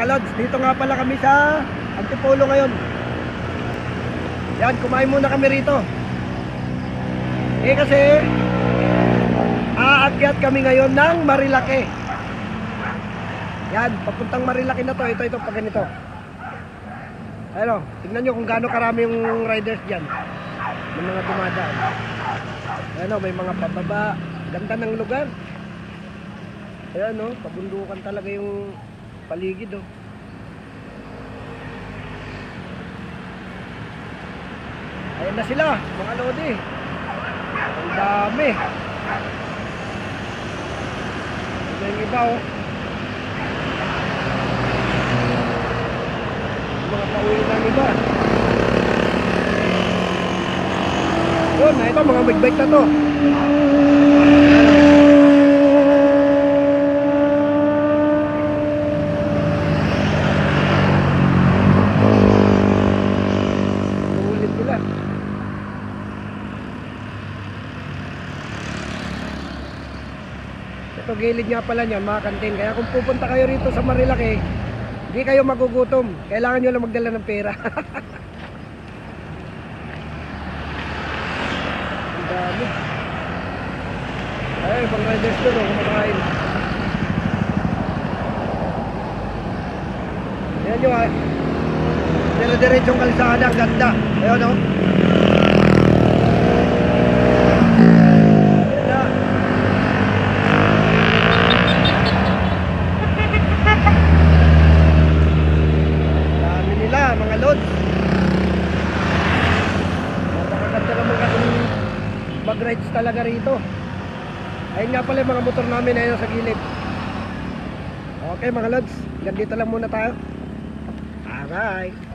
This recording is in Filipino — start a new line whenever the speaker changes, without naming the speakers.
Mga lods, dito nga pala kami sa Antipolo ngayon. Yan, kumain muna kami rito. Kasi aakyat kami ngayon ng Marilake. Yan, papuntang Marilake na to. Ito pag ganito. Ayun, tingnan nyo kung gaano karami yung riders dyan. May mga dumadaan. Ayun, may mga pababa. Ganda ng lugar. Ayan, pabundukan talaga yung paligid. Ayan na sila, mga lodi. Ang dami. Ito yung iba, mga pauwi ng iba. Yun, ito mga big bike na to. Ulit nila. Ito gilid nga pala niyan, mga kantin. Kaya kung pupunta kayo rito sa Marilake, hindi kayo magugutom. Kailangan nyo lang magdala ng pera. Ang dami. Ay, ibang riders doon, kumakain. Ayan nyo dire-diretsong kalsada, ang ganda. Ayan Ayan na. Dami nila, mga lods. Napakaganda naman kasi mag-rides talaga rito. Ayun nga pala yung mga motor namin ayun sa gilid. Okay mga lods, ganito lang muna tayo. Alright.